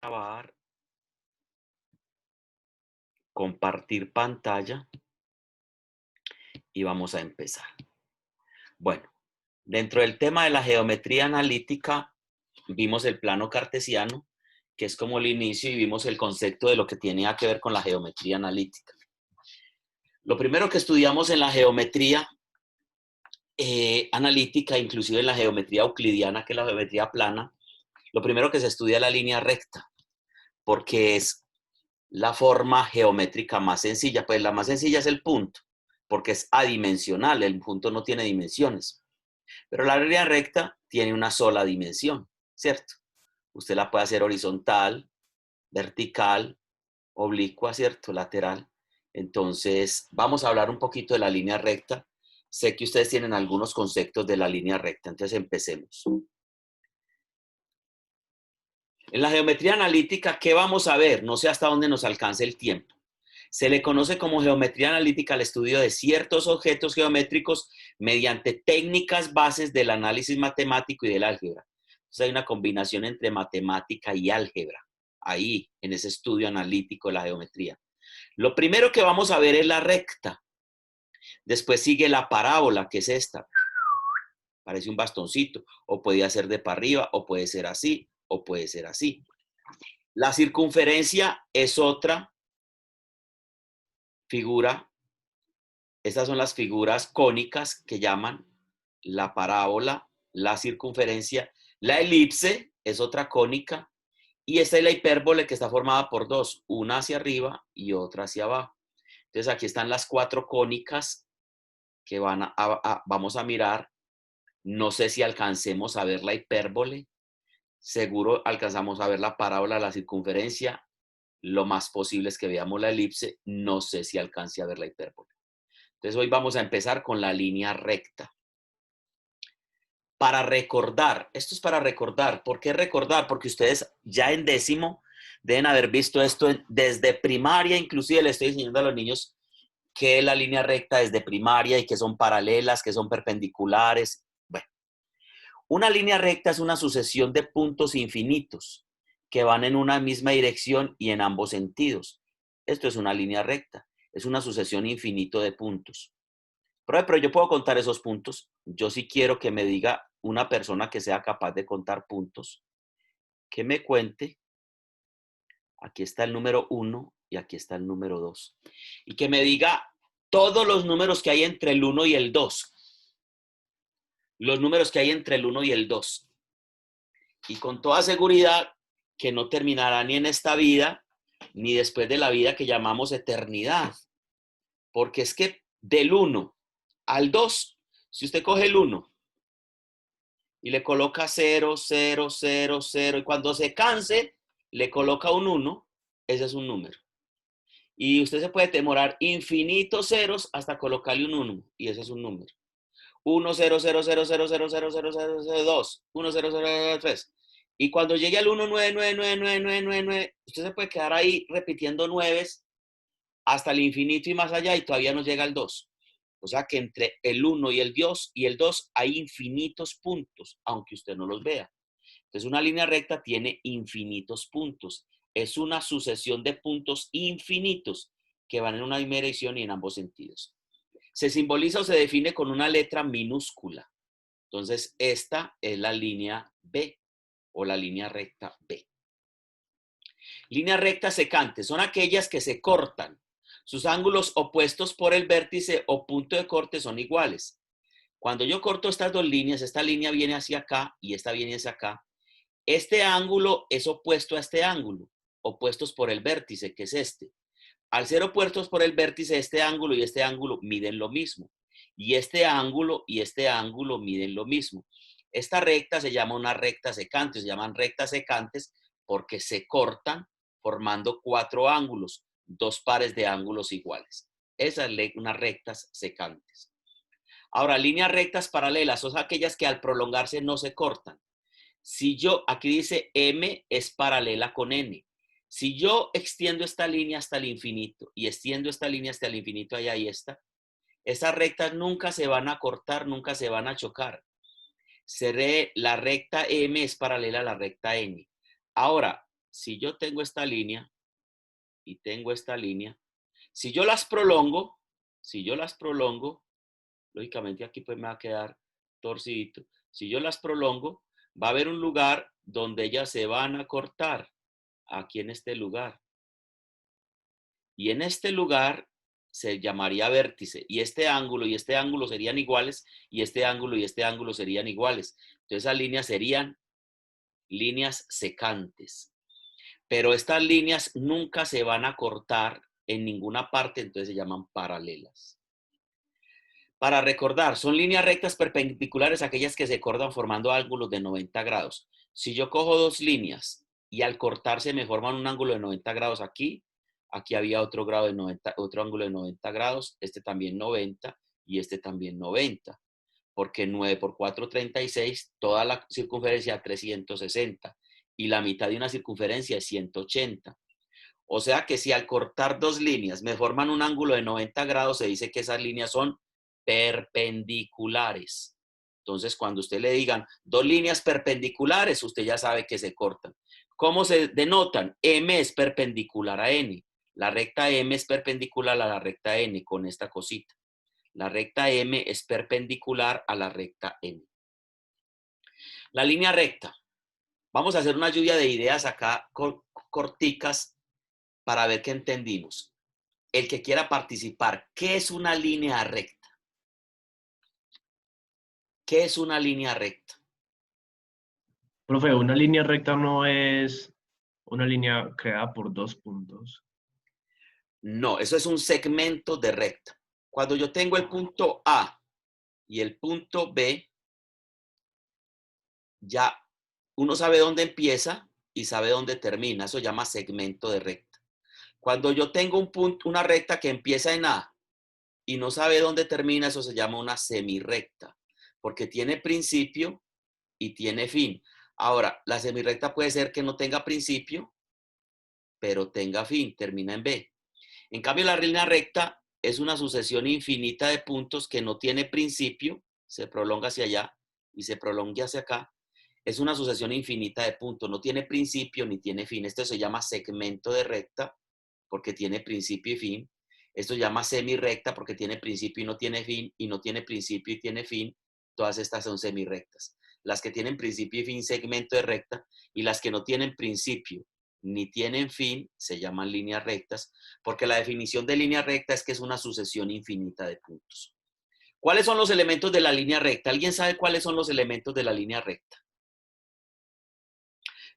Grabar, compartir pantalla y vamos a empezar. Bueno, dentro del tema de la geometría analítica, vimos el plano cartesiano, que es como el inicio, y vimos el concepto de lo que tenía que ver con la geometría analítica. Lo primero que estudiamos en la geometría analítica, inclusive en la geometría euclidiana, que es la geometría plana, lo primero que se estudia es la línea recta, porque es la forma geométrica más sencilla. Pues la más sencilla es el punto, porque es adimensional, el punto no tiene dimensiones. Pero la línea recta tiene una sola dimensión, ¿cierto? Usted la puede hacer horizontal, vertical, oblicua, ¿cierto? Lateral. Entonces, vamos a hablar un poquito de la línea recta. Sé que ustedes tienen algunos conceptos de la línea recta, entonces empecemos. En la geometría analítica, ¿qué vamos a ver? No sé hasta dónde nos alcance el tiempo. Se le conoce como geometría analítica al estudio de ciertos objetos geométricos mediante técnicas bases del análisis matemático y del álgebra. Entonces hay una combinación entre matemática y álgebra, ahí, en ese estudio analítico de la geometría. Lo primero que vamos a ver es la recta. Después sigue la parábola, que es esta. Parece un bastoncito, o podría ser de para arriba, o puede ser así, o puede ser así. La circunferencia es otra figura. Estas son las figuras cónicas que llaman la parábola, la circunferencia. La elipse es otra cónica y esta es la hipérbole que está formada por dos, una hacia arriba y otra hacia abajo. Entonces aquí están las cuatro cónicas que vamos a mirar. No sé si alcancemos a ver la hipérbole, seguro alcanzamos a ver la parábola, la circunferencia. Lo más posible es que veamos la elipse, no sé si alcance a ver la hipérbole. Entonces hoy vamos a empezar con la línea recta. Para recordar, esto es para recordar. ¿Por qué recordar? Porque ustedes ya en décimo deben haber visto esto desde primaria, inclusive le estoy enseñando a los niños qué es la línea recta desde primaria y que son paralelas, que son perpendiculares. Bueno, una línea recta es una sucesión de puntos infinitos que van en una misma dirección y en ambos sentidos. Esto es una línea recta, es una sucesión infinito de puntos. Pero yo puedo contar esos puntos. Yo sí quiero que me diga una persona que sea capaz de contar puntos, que me cuente, aquí está el número 1 y aquí está el número 2. Y que me diga todos los números que hay entre el 1 y el 2. Los números que hay entre el 1 y el 2. Y con toda seguridad que no terminará ni en esta vida, ni después de la vida que llamamos eternidad. Porque es que del 1 al 2, si usted coge el 1 y le coloca 0, 0, 0, 0, y cuando se canse, le coloca un 1, ese es un número. Y usted se puede demorar infinitos ceros hasta colocarle un 1, y ese es un número. 1, 0, 0, 0, 0, 0, 0, 0, 0, 0, 2, 1, 0, 0, 0, 3. Y cuando llegue al 1, 9, 9, 9, 9, 9, 9, 9, usted se puede quedar ahí repitiendo 9 hasta el infinito y más allá y todavía no llega al 2. O sea que entre el 1 y el 2 hay infinitos puntos, aunque usted no los vea. Entonces una línea recta tiene infinitos puntos. Es una sucesión de puntos infinitos que van en una misma dirección y en ambos sentidos. Se simboliza o se define con una letra minúscula. Entonces esta es la línea B o la línea recta B. Líneas rectas secantes son aquellas que se cortan. Sus ángulos opuestos por el vértice o punto de corte son iguales. Cuando yo corto estas dos líneas, esta línea viene hacia acá y esta viene hacia acá. Este ángulo es opuesto a este ángulo, opuestos por el vértice, que es este. Al ser opuestos por el vértice, este ángulo y este ángulo miden lo mismo. Y este ángulo miden lo mismo. Esta recta se llama una recta secante, se llaman rectas secantes porque se cortan formando cuatro ángulos, dos pares de ángulos iguales. Esas son unas rectas secantes. Ahora, líneas rectas paralelas son aquellas que al prolongarse no se cortan. Si yo, aquí dice M es paralela con N. Si yo extiendo esta línea hasta el infinito y extiendo esta línea hasta el infinito, allá ahí está, esas rectas nunca se van a cortar, nunca se van a chocar. La recta M es paralela a la recta N. Ahora, si yo tengo esta línea y tengo esta línea, si yo las prolongo, lógicamente aquí pues me va a quedar torcidito. Si yo las prolongo, va a haber un lugar donde ellas se van a cortar, aquí en este lugar. Y en este lugar se llamaría vértice. Y este ángulo serían iguales, y este ángulo serían iguales. Entonces esas líneas serían líneas secantes. Pero estas líneas nunca se van a cortar en ninguna parte, entonces se llaman paralelas. Para recordar, son líneas rectas perpendiculares aquellas que se cortan formando ángulos de 90 grados. Si yo cojo dos líneas y al cortarse me forman un ángulo de 90 grados aquí, aquí había otro ángulo de 90 grados, este también 90 y este también 90, porque 9 por 4, 36, toda la circunferencia 360 y la mitad de una circunferencia es 180. O sea que si al cortar dos líneas me forman un ángulo de 90 grados, se dice que esas líneas son perpendiculares. Entonces, cuando usted le digan dos líneas perpendiculares, usted ya sabe que se cortan. ¿Cómo se denotan? M es perpendicular a N. La recta M es perpendicular a la recta N con esta cosita. La recta M es perpendicular a la recta N. La línea recta. Vamos a hacer una lluvia de ideas acá corticas para ver qué entendimos. El que quiera participar, ¿qué es una línea recta? ¿Qué es una línea recta? Profe, una línea recta no es una línea creada por dos puntos. No, eso es un segmento de recta. Cuando yo tengo el punto A y el punto B, ya uno sabe dónde empieza y sabe dónde termina. Eso se llama segmento de recta. Cuando yo tengo un punto, una recta que empieza en A y no sabe dónde termina, eso se llama una semirrecta, porque tiene principio y tiene fin. Ahora, la semirrecta puede ser que no tenga principio, pero tenga fin, termina en B. En cambio, la línea recta es una sucesión infinita de puntos que no tiene principio, se prolonga hacia allá y se prolonga hacia acá. Es una sucesión infinita de puntos, no tiene principio ni tiene fin. Esto se llama segmento de recta porque tiene principio y fin. Esto se llama semirrecta porque tiene principio y no tiene fin, y no tiene principio y tiene fin. Todas estas son semirrectas. Las que tienen principio y fin, segmento de recta, y las que no tienen principio ni tienen fin, se llaman líneas rectas, porque la definición de línea recta es que es una sucesión infinita de puntos. ¿Cuáles son los elementos de la línea recta? ¿Alguien sabe cuáles son los elementos de la línea recta?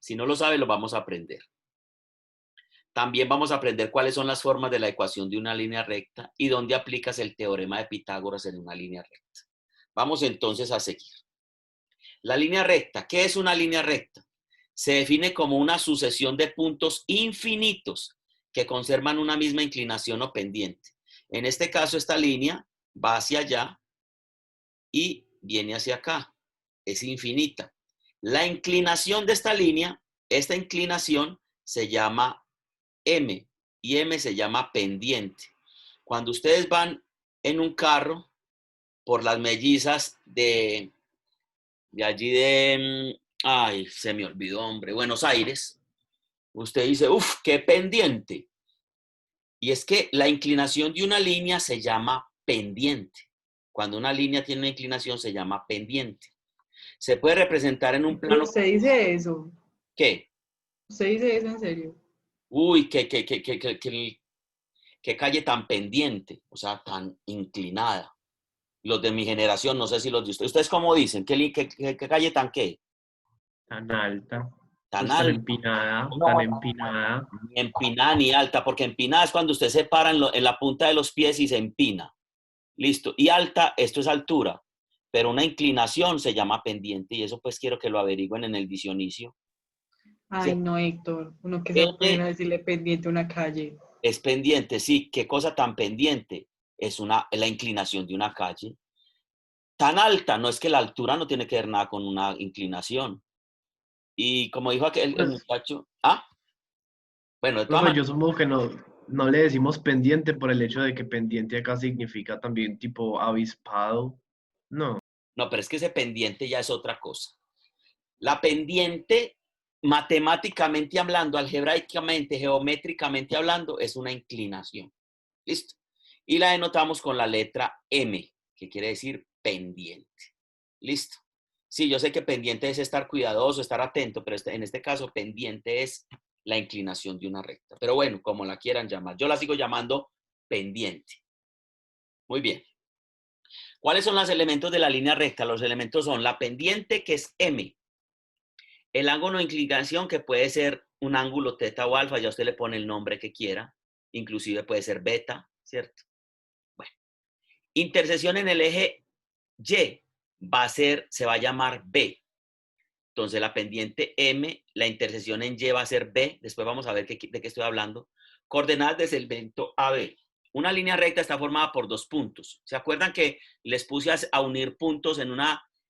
Si no lo sabe, lo vamos a aprender. También vamos a aprender cuáles son las formas de la ecuación de una línea recta y dónde aplicas el teorema de Pitágoras en una línea recta. Vamos entonces a seguir. La línea recta, ¿qué es una línea recta? Se define como una sucesión de puntos infinitos que conservan una misma inclinación o pendiente. En este caso, esta línea va hacia allá y viene hacia acá. Es infinita. La inclinación de esta línea, esta inclinación se llama M y M se llama pendiente. Cuando ustedes van en un carro por las mellizas de allí ay, se me olvidó, hombre, Buenos Aires, usted dice, uff, qué pendiente. Y es que la inclinación de una línea se llama pendiente. Cuando una línea tiene una inclinación se llama pendiente. Se puede representar en un Pero plano. usted dice eso. ¿Qué? ¿Usted dice eso en serio? Uy, qué calle tan pendiente, o sea, tan inclinada. Los de mi generación, no sé si los de ustedes. ¿Ustedes cómo dicen? ¿Qué calle tan qué? Tan alta, Tan pues tan alta. empinada, No, tan empinada. ni empinada ni alta, porque empinada es cuando usted se para en la punta de los pies y se empina. Listo. Y alta, esto es altura, pero una inclinación se llama pendiente y eso pues quiero que lo averigüen en el diccionario. Ay, ¿Sí? no, Héctor. Uno que se va a poner N a decirle pendiente a una calle. es pendiente, sí. ¿Qué cosa tan pendiente? Es la inclinación de una calle. Tan alta, no es que la altura no tiene que ver nada con una inclinación. Y como dijo el Pues, muchacho, bueno, de todas profe, yo maneras, supongo que no le decimos pendiente por el hecho de que pendiente acá significa también tipo avispado. No. no, pero es que ese pendiente ya es otra cosa. La pendiente matemáticamente hablando, algebraicamente, geométricamente hablando, es una inclinación. ¿Listo? Y la denotamos con la letra M, que quiere decir pendiente. ¿Listo? Sí, yo sé que pendiente es estar cuidadoso, estar atento, pero en este caso pendiente es la inclinación de una recta. Pero bueno, como la quieran llamar. Yo la sigo llamando pendiente. Muy bien. ¿Cuáles son los elementos de la línea recta? Los elementos son la pendiente, que es M. El ángulo de inclinación, que puede ser un ángulo teta o alfa, ya usted le pone el nombre que quiera. Inclusive puede ser beta, ¿cierto? Bueno. Intersección en el eje Y se va a llamar B. Entonces la pendiente M, la intersección en Y va a ser B. Después vamos a ver de qué estoy hablando. Coordenadas del segmento AB. Una línea recta está formada por dos puntos. ¿Se acuerdan que les puse a unir puntos en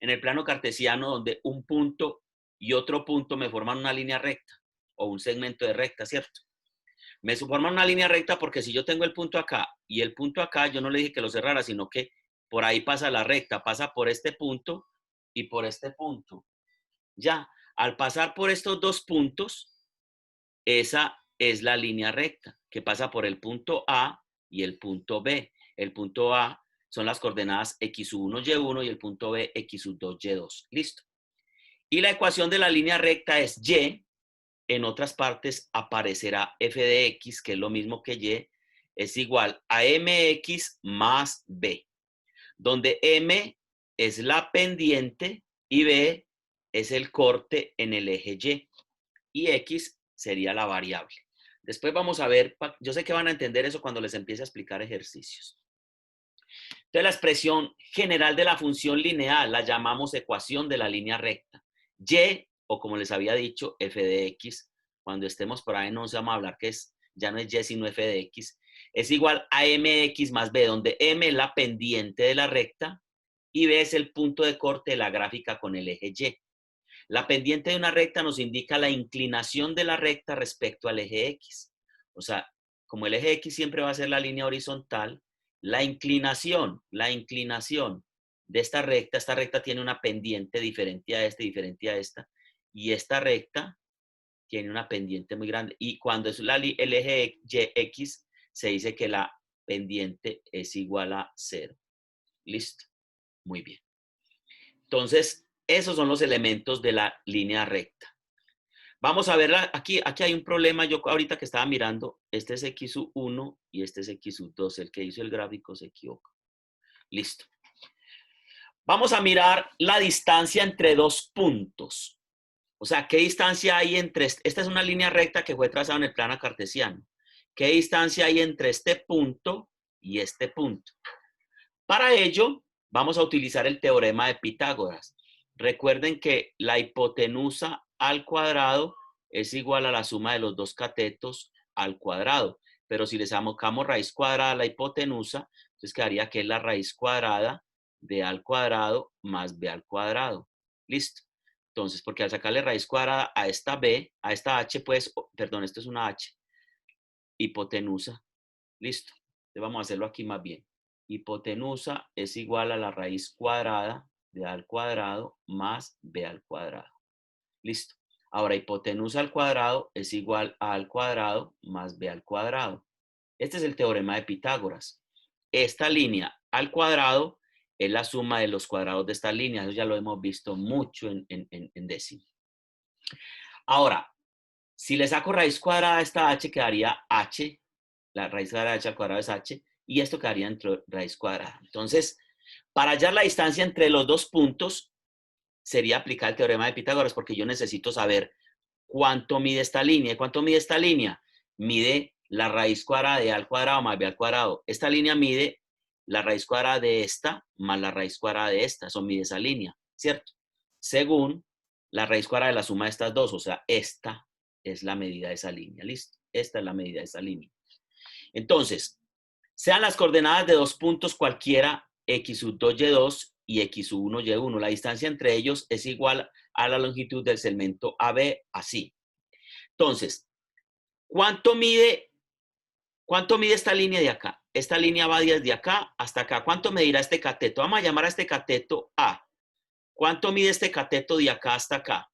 el plano cartesiano donde un punto y otro punto me forman una línea recta o un segmento de recta, ¿cierto? Me forman una línea recta porque si yo tengo el punto acá y el punto acá, yo no le dije que lo cerrara, sino que por ahí pasa la recta, pasa por este punto y por este punto. Ya, al pasar por estos dos puntos, esa es la línea recta que pasa por el punto A y el punto B. El punto A son las coordenadas x1, y1 y el punto B x2, y2. Listo. Y la ecuación de la línea recta es y. En otras partes aparecerá f de x, que es lo mismo que y, es igual a mx más b, donde m es la pendiente y b es el corte en el eje y x sería la variable. Después vamos a ver, yo sé que van a entender eso cuando les empiece a explicar ejercicios. Entonces la expresión general de la función lineal la llamamos ecuación de la línea recta. Y, o como les había dicho, f de x, cuando estemos por ahí no vamos a hablar que ya no es y sino f de x, es igual a mx más b, donde m es la pendiente de la recta y b es el punto de corte de la gráfica con el eje y. La pendiente de una recta nos indica la inclinación de la recta respecto al eje x. O sea, como el eje x siempre va a ser la línea horizontal, la inclinación de esta recta tiene una pendiente diferente a esta, y esta recta tiene una pendiente muy grande. Y cuando es el eje x, se dice que la pendiente es igual a 0. ¿Listo? Muy bien. Entonces, esos son los elementos de la línea recta. Vamos a verla. Aquí hay un problema. Yo ahorita que estaba mirando, este es x1 y este es x2. El que hizo el gráfico se equivoca. Listo. Vamos a mirar la distancia entre dos puntos. O sea, ¿qué distancia hay entre... Esta es una línea recta que fue trazada en el plano cartesiano. ¿Qué distancia hay entre este punto y este punto? Para ello, vamos a utilizar el teorema de Pitágoras. Recuerden que la hipotenusa al cuadrado es igual a la suma de los dos catetos al cuadrado. Pero si le sacamos raíz cuadrada a la hipotenusa, entonces quedaría que es la raíz cuadrada de a al cuadrado más b al cuadrado. ¿Listo? Entonces, porque al sacarle raíz cuadrada a esta b, a esta h, pues, perdón, esto es una h, hipotenusa. ¿Listo? Entonces vamos a hacerlo aquí más bien. Hipotenusa es igual a la raíz cuadrada de a al cuadrado más b al cuadrado. Listo. Ahora, hipotenusa al cuadrado es igual a al cuadrado más b al cuadrado. Este es el teorema de Pitágoras. Esta línea al cuadrado es la suma de los cuadrados de esta línea. Eso ya lo hemos visto mucho en décimo. Ahora, si le saco raíz cuadrada a esta h, quedaría h. La raíz cuadrada de h al cuadrado es h. Y esto quedaría entre raíz cuadrada. Entonces, para hallar la distancia entre los dos puntos, sería aplicar el teorema de Pitágoras, porque yo necesito saber cuánto mide esta línea. ¿Cuánto mide esta línea? Mide la raíz cuadrada de a al cuadrado más b al cuadrado. Esta línea mide la raíz cuadrada de esta más la raíz cuadrada de esta. Eso mide esa línea, ¿cierto? Según la raíz cuadrada de la suma de estas dos. O sea, esta es la medida de esa línea. ¿Listo? Esta es la medida de esa línea. Entonces, sean las coordenadas de dos puntos cualquiera, x2, y2 y x1, y1. La distancia entre ellos es igual a la longitud del segmento AB, así. Entonces, ¿cuánto mide esta línea de acá? Esta línea va desde acá hasta acá. ¿Cuánto medirá este cateto? Vamos a llamar a este cateto A. ¿Cuánto mide este cateto de acá hasta acá?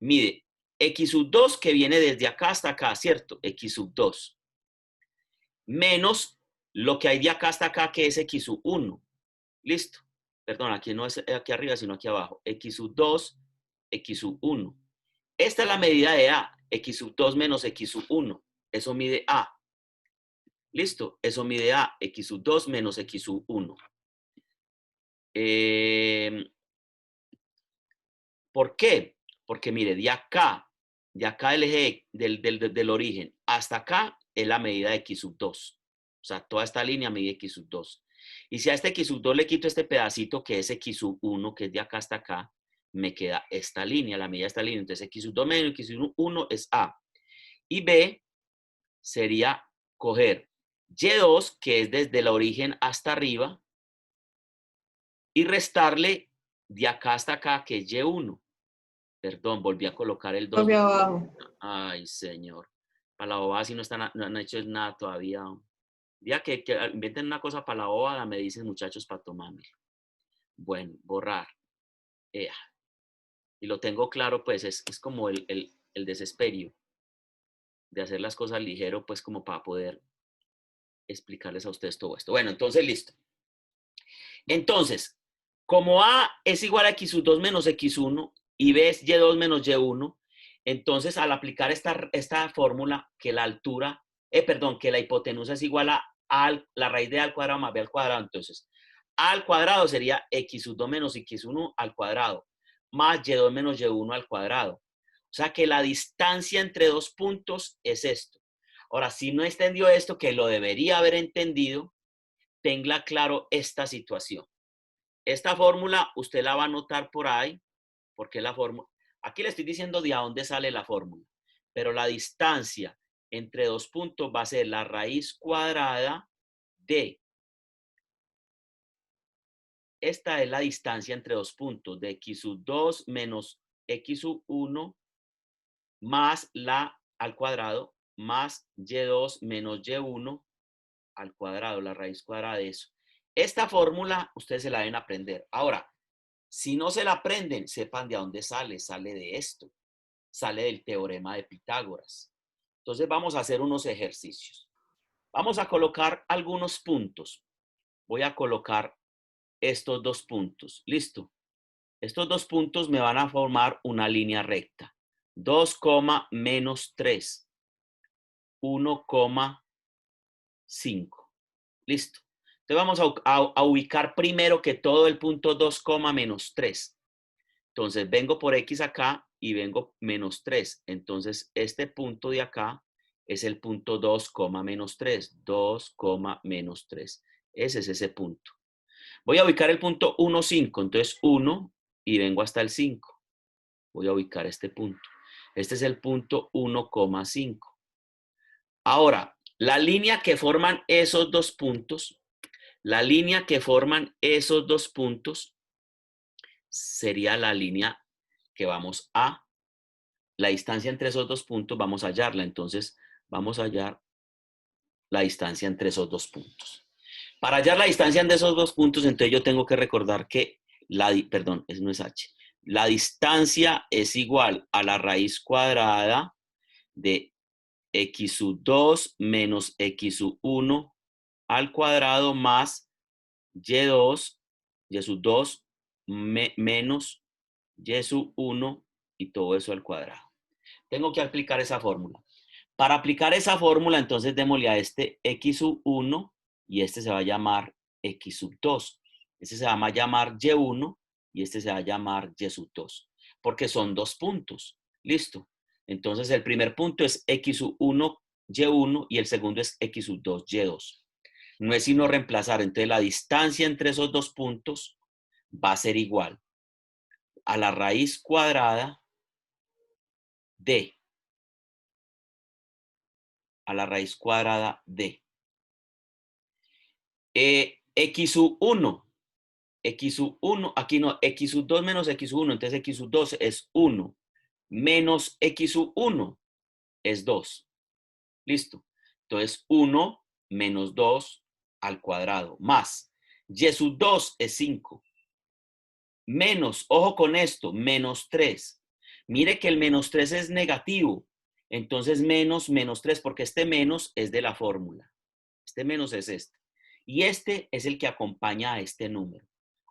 Mide X sub 2 que viene desde acá hasta acá, ¿cierto? X sub 2. Menos lo que hay de acá hasta acá, que es X sub 1. Listo. Perdón, aquí no es aquí arriba, sino aquí abajo. X sub 2, X sub 1. Esta es la medida de A. X sub 2 menos X sub 1. Eso mide A. Listo. Eso mide A. X sub 2 menos X sub 1. ¿Por qué? Porque mire, de acá del eje del origen hasta acá es la medida de X sub 2. O sea, toda esta línea mide X sub 2. Y si a este X sub 2 le quito este pedacito que es X sub 1, que es de acá hasta acá, me queda esta línea, la medida de esta línea. Entonces X sub 2 menos X sub 1 es A. Y B sería coger Y2, que es desde el origen hasta arriba, y restarle de acá hasta acá, que es Y1. Perdón, volví a colocar el 2. Hacia abajo. Ay, señor. Para la bobada si no, no han hecho nada todavía. Ya que inventen una cosa para la bobada, me dicen muchachos para tomarme. Bueno, borrar. Y lo tengo claro, pues es como el desesperio de hacer las cosas ligero, pues como para poder explicarles a ustedes todo esto. Bueno, entonces listo. Entonces, como A es igual a X sub 2 menos X1 y B es Y2 menos Y1, entonces al aplicar esta fórmula que la altura, que la hipotenusa es igual a la raíz de A al cuadrado más B al cuadrado, entonces A al cuadrado sería X sub 2 menos X1 al cuadrado, más Y2 menos Y1 al cuadrado. O sea que la distancia entre dos puntos es esto. Ahora, si no entendió esto, que lo debería haber entendido, tenga claro esta situación. Esta fórmula usted la va a anotar por ahí, porque la fórmula, aquí le estoy diciendo de a dónde sale la fórmula, pero la distancia entre dos puntos va a ser la raíz cuadrada de, esta es la distancia entre dos puntos, de X sub 2 menos X sub 1 más la al cuadrado, más Y2 menos Y1 al cuadrado, la raíz cuadrada de eso. Esta fórmula ustedes se la deben aprender. Ahora, si no se la aprenden, sepan de dónde sale. Sale de esto. Sale del teorema de Pitágoras. Entonces vamos a hacer unos ejercicios. Vamos a colocar algunos puntos. Voy a colocar estos dos puntos. ¿Listo? Estos dos puntos me van a formar una línea recta. 2, menos 3. 1,5. Listo. Entonces vamos a ubicar primero que todo el punto 2, menos 3. Entonces vengo por X acá y vengo menos 3. Entonces este punto de acá es el punto 2, menos 3. 2, menos 3. Ese es ese punto. Voy a ubicar el punto 1, 5. Entonces 1 y vengo hasta el 5. Voy a ubicar este punto. Este es el punto 1,5. Ahora, la línea que forman esos dos puntos, sería la línea que vamos a, la distancia entre esos dos puntos, vamos a hallarla. Entonces, vamos a hallar la distancia entre esos dos puntos. Para hallar la distancia entre esos dos puntos, entonces yo tengo que recordar que eso no es H. La distancia es igual a la raíz cuadrada de X sub 2 menos X sub 1 al cuadrado más Y2, Y sub 2 menos Y sub 1 y todo eso al cuadrado. Tengo que aplicar esa fórmula. Para aplicar esa fórmula, entonces démosle a este X sub 1 y este se va a llamar X sub 2. Este se va a llamar Y1 y este se va a llamar Y sub 2. Porque son dos puntos. Listo. Entonces el primer punto es X sub 1, Y1 y el segundo es X sub 2, Y2. No es sino reemplazar. Entonces la distancia entre esos dos puntos va a ser igual a la raíz cuadrada de X sub 1, aquí no, X sub 2 menos X sub 1, entonces X sub 2 es 1, menos X sub 1 es 2. Listo. Entonces 1 menos 2 al cuadrado, más Y sub 2 es 5, menos, ojo con esto, menos 3. Mire que el menos 3 es negativo. Entonces menos 3, porque este menos es de la fórmula. Este menos es este. Y este es el que acompaña a este número.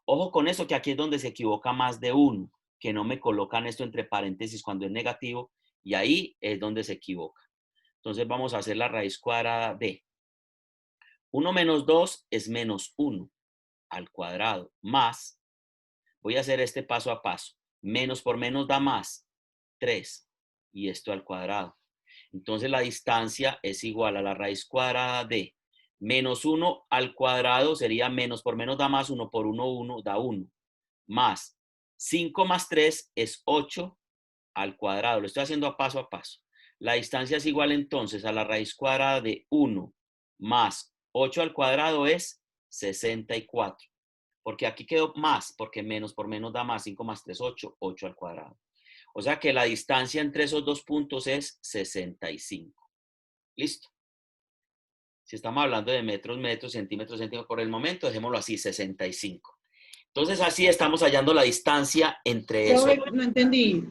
Ojo con eso, que aquí es donde se equivoca más de uno, que no me colocan esto entre paréntesis cuando es negativo, y ahí es donde se equivoca. Entonces vamos a hacer la raíz cuadrada de 1 menos 2 es menos 1 al cuadrado, más, voy a hacer este paso a paso, menos por menos da más, 3, y esto al cuadrado. Entonces la distancia es igual a la raíz cuadrada de menos 1 al cuadrado, sería menos por menos da más, 1 por 1, 1 da 1, más 5 más 3 es 8 al cuadrado. Lo estoy haciendo a paso. La distancia es igual entonces a la raíz cuadrada de 1 más 8 al cuadrado es 64. Porque aquí quedó más, porque menos por menos da más, 5 más 3, 8, 8 al cuadrado. O sea que la distancia entre esos dos puntos es 65. Listo. Si estamos hablando de metros, centímetros, por el momento, dejémoslo así, 65. Entonces así estamos hallando la distancia entre esos. Profe, no entendí.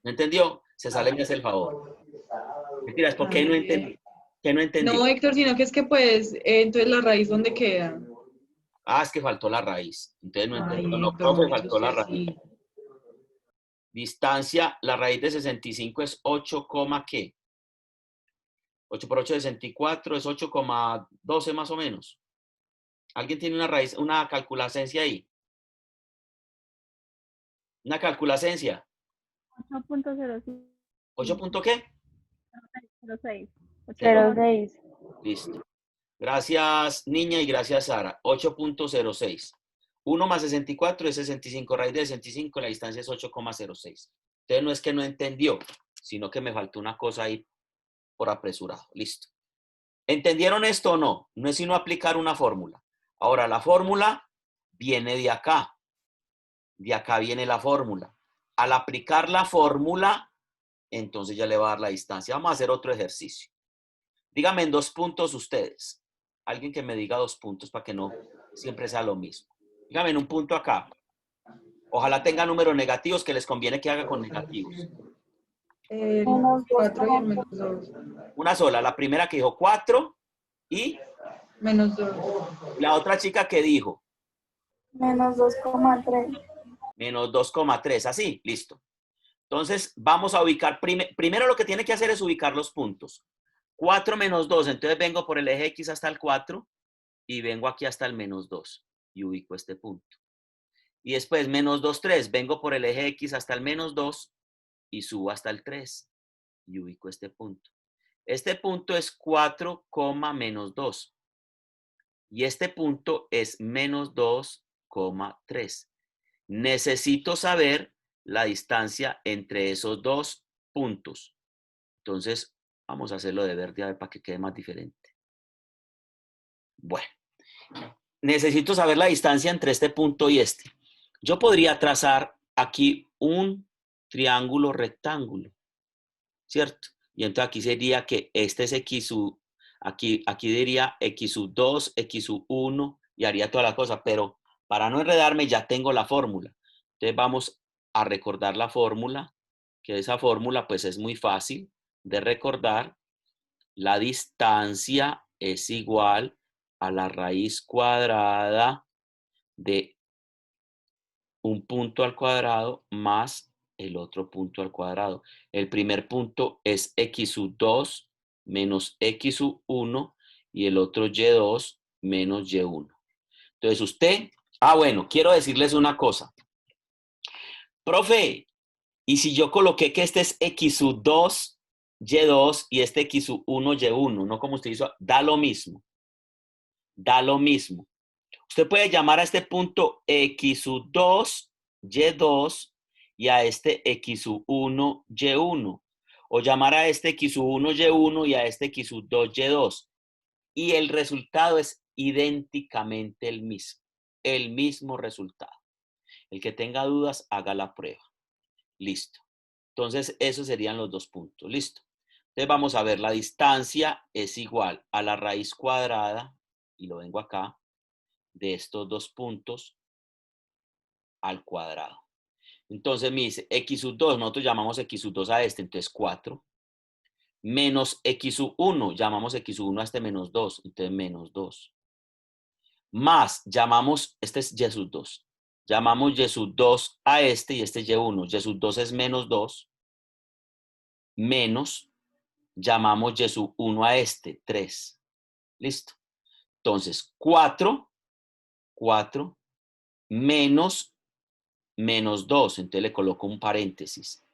¿No entendió? Se sale y me hace el favor. Mentiras, ¿por qué no entendí? ¿Qué no entendió? No, Héctor, sino que es que pues, entonces la raíz, ¿dónde queda? Ah, es que faltó la raíz. Entonces no Ay, entendió. No, Héctor, profe, no es faltó la usted raíz. sí. Distancia, la raíz de 65 es 8, ¿qué? 8 por 8 es 64, es 8,12 más o menos. ¿Alguien tiene una raíz, una calculacencia ahí? ¿Una calculacencia? 8.06. ¿8 qué? 06. 06. Listo. Gracias, niña, y gracias, Sara. 8.06. 1 más 64 es 65. Raíz de 65, la distancia es 8,06. Entonces no es que no entendió, sino que me faltó una cosa ahí por apresurado. Listo. ¿Entendieron esto o no? No es sino aplicar una fórmula. Ahora, la fórmula viene de acá. De acá viene la fórmula. Al aplicar la fórmula, entonces ya le va a dar la distancia. Vamos a hacer otro ejercicio. Díganme en 2 puntos ustedes. Alguien que me diga 2 puntos para que no siempre sea lo mismo. Díganme en un punto acá. Ojalá tenga números negativos, que les conviene que haga con negativos. El Menos 4 y el menos 2. Una sola. La primera que dijo 4 y Menos 2. la otra chica que dijo Menos 2,3. menos 2,3. Así, listo. Entonces, vamos a ubicar, primero lo que tiene que hacer es ubicar los puntos. 4 menos 2, entonces vengo por el eje X hasta el 4 y vengo aquí hasta el menos 2 y ubico este punto. Y después menos 2, 3, vengo por el eje X hasta el menos 2 y subo hasta el 3 y ubico este punto. Este punto es 4, menos 2 y este punto es menos 2,3. Necesito saber la distancia entre esos dos puntos. Entonces, vamos a hacerlo de verde a ver para que quede más diferente. Bueno, necesito saber la distancia entre este punto y este. Yo podría trazar aquí un triángulo rectángulo, ¿cierto? Y entonces aquí sería que este es X, aquí diría X2, X1 y haría toda la cosa, pero para no enredarme ya tengo la fórmula. Entonces vamos a recordar la fórmula, que esa fórmula pues es muy fácil de recordar. La distancia es igual a la raíz cuadrada de un punto al cuadrado más el otro punto al cuadrado. El primer punto es x2 menos x1 y el otro y2 menos y1. Entonces usted, bueno, quiero decirles una cosa. Profe, y si yo coloqué que este es x2, y2 y este x1, y1, no como usted hizo, da lo mismo. Da lo mismo. Usted puede llamar a este punto x2, y2 y a este x1, y1. O llamar a este x1, y1 y a este x2, y2. Y el resultado es idénticamente el mismo. El mismo resultado. El que tenga dudas, haga la prueba. Listo. Entonces, esos serían los 2 puntos. Listo. Entonces, vamos a ver. La distancia es igual a la raíz cuadrada, y lo vengo acá, de estos 2 puntos al cuadrado. Entonces me dice x sub 2, nosotros llamamos x sub 2 a este, entonces 4. Menos x sub 1, llamamos x sub 1 a este menos 2, entonces menos 2. Más, llamamos, este es y sub 2. Llamamos y sub 2 a este y este es y1. Y sub 2 es menos 2. Menos, llamamos y sub 1 a este, 3. Listo. Entonces, 4 menos 2. Entonces le coloco un paréntesis.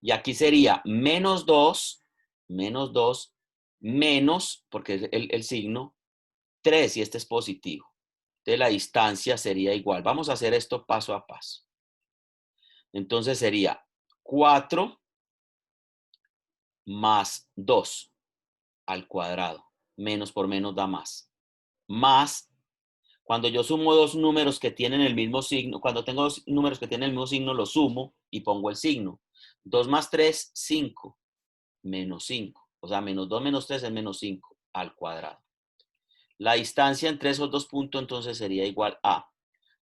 Y aquí sería menos 2, menos, porque es el signo, 3 y este es positivo. Entonces la distancia sería igual. Vamos a hacer esto paso a paso. Entonces sería 4 más 2 al cuadrado. Menos por menos da más. Más, cuando yo sumo dos números que tienen el mismo signo, cuando tengo dos números que tienen el mismo signo, los sumo y pongo el signo. 2 más 3, 5. Menos 5. O sea, menos 2 menos 3 es menos 5 al cuadrado. La distancia entre esos dos puntos entonces sería igual a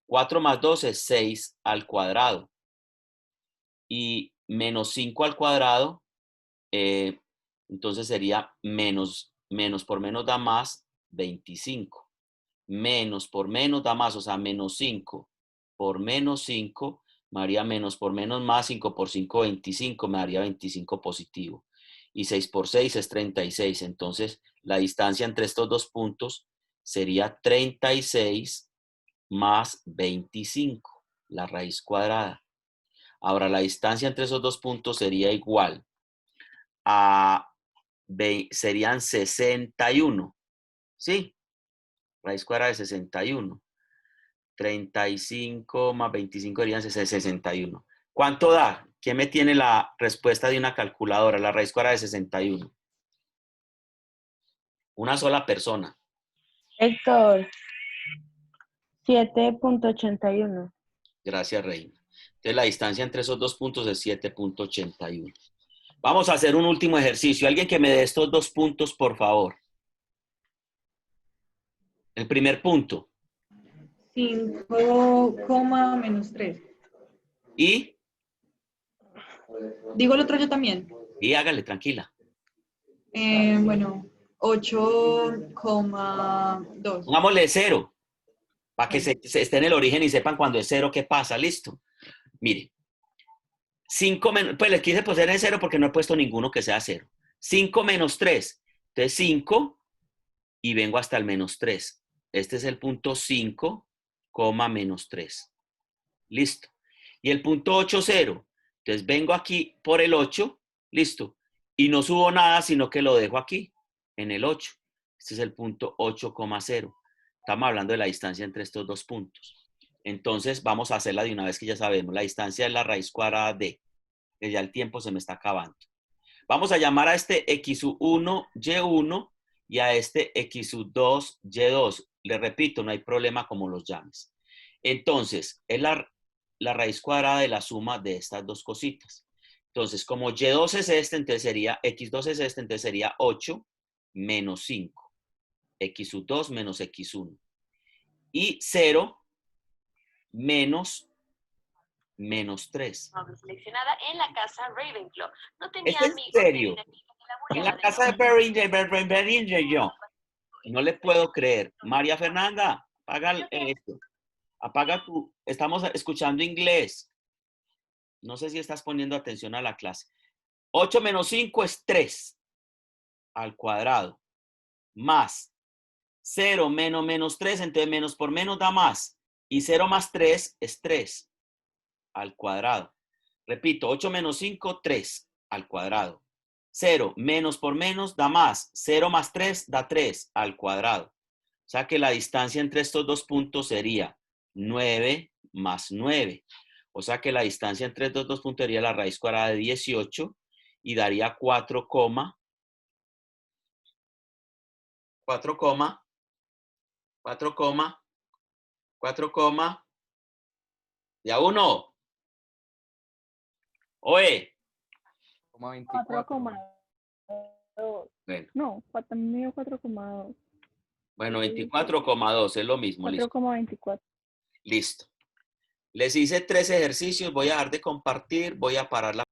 4 más 2 es 6 al cuadrado. Y menos 5 al cuadrado, entonces sería menos por menos da más 25. Menos por menos da más, o sea, menos 5 por menos 5 me haría menos por menos más, 5 por 5, 25, me daría 25 positivo. Y 6 por 6 es 36. Entonces, la distancia entre estos dos puntos sería 36 más 25, la raíz cuadrada. Ahora, la distancia entre esos dos puntos sería igual a, serían 61, ¿sí? Raíz cuadrada de 61. 35 más 25 serían 61. ¿Cuánto da? ¿Quién me tiene la respuesta de una calculadora? La raíz cuadrada de 61. Una sola persona. Héctor, 7.81. Gracias, Reina. Entonces, la distancia entre esos dos puntos es 7.81. Vamos a hacer un último ejercicio. Alguien que me dé estos dos puntos, por favor. El primer punto. 5, menos 3. Y Digo el otro yo también. hágale, tranquila. Bueno, 8,2. Pongámosle 0, para que Bueno. se esté en el origen y sepan cuando es 0 qué pasa. Listo. Mire. 5 menos, pues les quise poner en 0 porque no he puesto ninguno que sea 0. 5 menos 3. Entonces 5 y vengo hasta el menos 3. Este es el punto 5, menos 3. Listo. Y el punto 8, 0. Entonces vengo aquí por el 8. Listo. Y no subo nada, sino que lo dejo aquí, en el 8. Este es el punto 8,0. Estamos hablando de la distancia entre estos dos puntos. Entonces vamos a hacerla de una vez que ya sabemos. La distancia es la raíz cuadrada de, que ya el tiempo se me está acabando. Vamos a llamar a este x1, y1 y a este x2, y2. Le repito, no hay problema como los llames. Entonces, es la raíz cuadrada de la suma de estas dos cositas. Entonces, como y2 es este, entonces sería, x2 es este, entonces sería 8 menos 5. x2 menos x1. Y 0 menos 3. Seleccionada en la casa Ravenclaw. No tenía ¿Es en amigos serio? ni En la casa de Beringer, yo. No le puedo creer. María Fernanda, apaga esto. Apaga tu. Estamos escuchando inglés. No sé si estás poniendo atención a la clase. 8 menos 5 es 3 al cuadrado. Más 0 menos 3, entonces menos por menos da más. Y 0 más 3 es 3 al cuadrado. Repito, 8 menos 5, 3 al cuadrado. 0 menos por menos da más. 0 más 3 da 3 al cuadrado. O sea que la distancia entre estos dos puntos sería 9 más 9. O sea que la distancia entre estos dos puntos sería la raíz cuadrada de 18 y daría 4, 4, ya uno. Oye. 4,2. Bueno, No, 4,2. bueno, 24,2 es lo mismo, listo. 4,24. Listo. Les hice 3 ejercicios, voy a dejar de compartir, voy a parar la